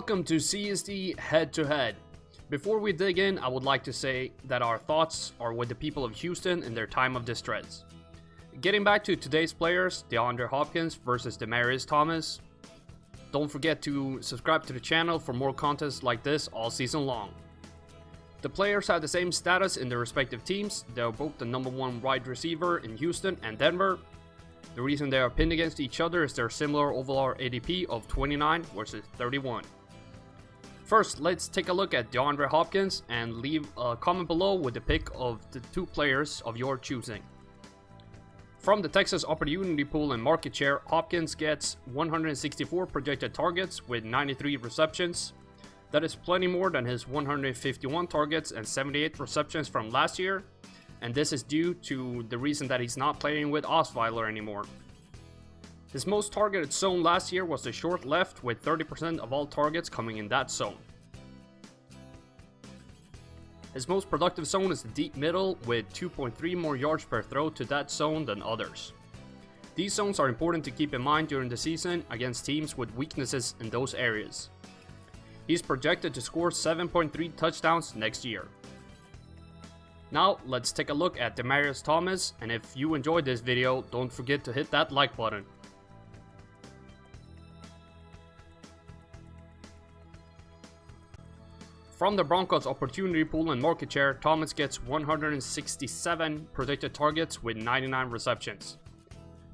Welcome to CSD Head-2-Head. Before we dig in, I would like to say that our thoughts are with the people of Houston in their time of distress. Getting back to today's players, DeAndre Hopkins versus Demaryius Thomas. Don't forget to subscribe to the channel for more contests like this all season long. The players have the same status in their respective teams. They are both the #1 wide receiver in Houston and Denver. The reason they are pinned against each other is their similar overall ADP of 29 versus 31. First, let's take a look at DeAndre Hopkins and leave a comment below with the pick of the two players of your choosing. From the Texas opportunity pool and market share, Hopkins gets 164 projected targets with 93 receptions. That is plenty more than his 151 targets and 78 receptions from last year, and this is due to the reason that he's not playing with Osweiler anymore. His most targeted zone last year was the short left, with 30% of all targets coming in that zone. His most productive zone is the deep middle, with 2.3 more yards per throw to that zone than others. These zones are important to keep in mind during the season against teams with weaknesses in those areas. He's projected to score 7.3 touchdowns next year. Now, let's take a look at Demaryius Thomas, and if you enjoyed this video, don't forget to hit that like button. From the Broncos opportunity pool and market share, Thomas gets 167 predicted targets with 99 receptions.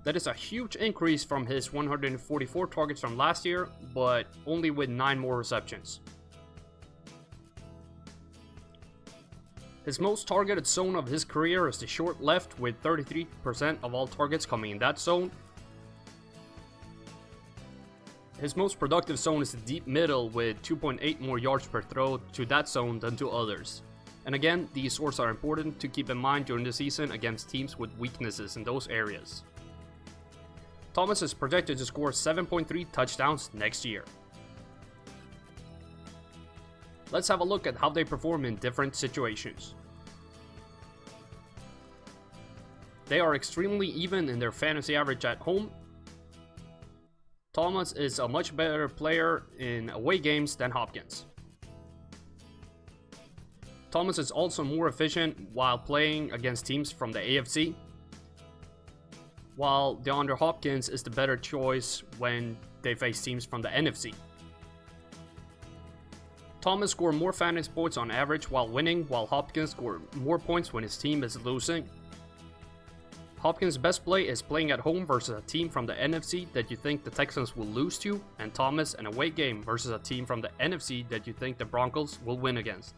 That is a huge increase from his 144 targets from last year, but only with 9 more receptions. His most targeted zone of his career is the short left, with 33% of all targets coming in that zone. His most productive zone is the deep middle, with 2.8 more yards per throw to that zone than to others. And again, these sources are important to keep in mind during the season against teams with weaknesses in those areas. Thomas is projected to score 7.3 touchdowns next year. Let's have a look at how they perform in different situations. They are extremely even in their fantasy average at home. Thomas is a much better player in away games than Hopkins. Thomas is also more efficient while playing against teams from the AFC, while DeAndre Hopkins is the better choice when they face teams from the NFC. Thomas scored more fantasy points on average while winning, while Hopkins scored more points when his team is losing. Hopkins' best play is playing at home versus a team from the NFC that you think the Texans will lose to, and Thomas an away game versus a team from the NFC that you think the Broncos will win against.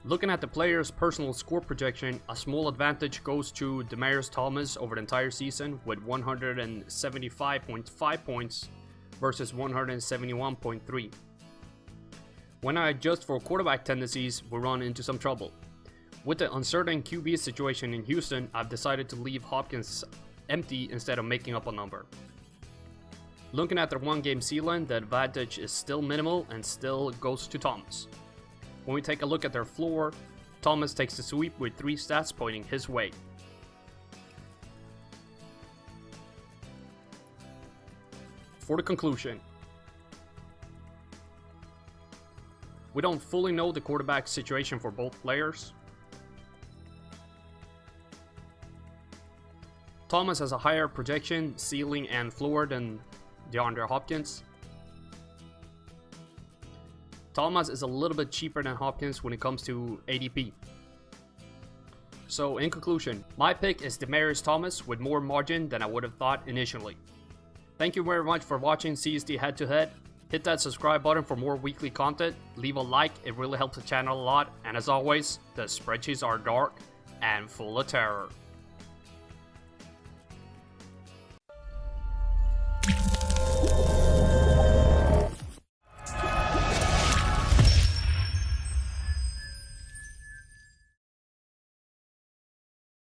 Looking at the player's personal score projection, a small advantage goes to Demaryius Thomas over the entire season with 175.5 points versus 171.3. When I adjust for quarterback tendencies, we run into some trouble. With the uncertain QB situation in Houston, I've decided to leave Hopkins empty instead of making up a number. Looking at their one-game ceiling, the advantage is still minimal and still goes to Thomas. When we take a look at their floor, Thomas takes the sweep with 3 stats pointing his way. For the conclusion, we don't fully know the quarterback situation for both players. Thomas has a higher projection, ceiling, and floor than DeAndre Hopkins. Thomas is a little bit cheaper than Hopkins when it comes to ADP. So in conclusion, my pick is Demaryius Thomas with more margin than I would have thought initially. Thank you very much for watching CSD Head-to-Head. Hit that subscribe button for more weekly content, leave a like, it really helps the channel a lot, and as always, the spreadsheets are dark and full of terror.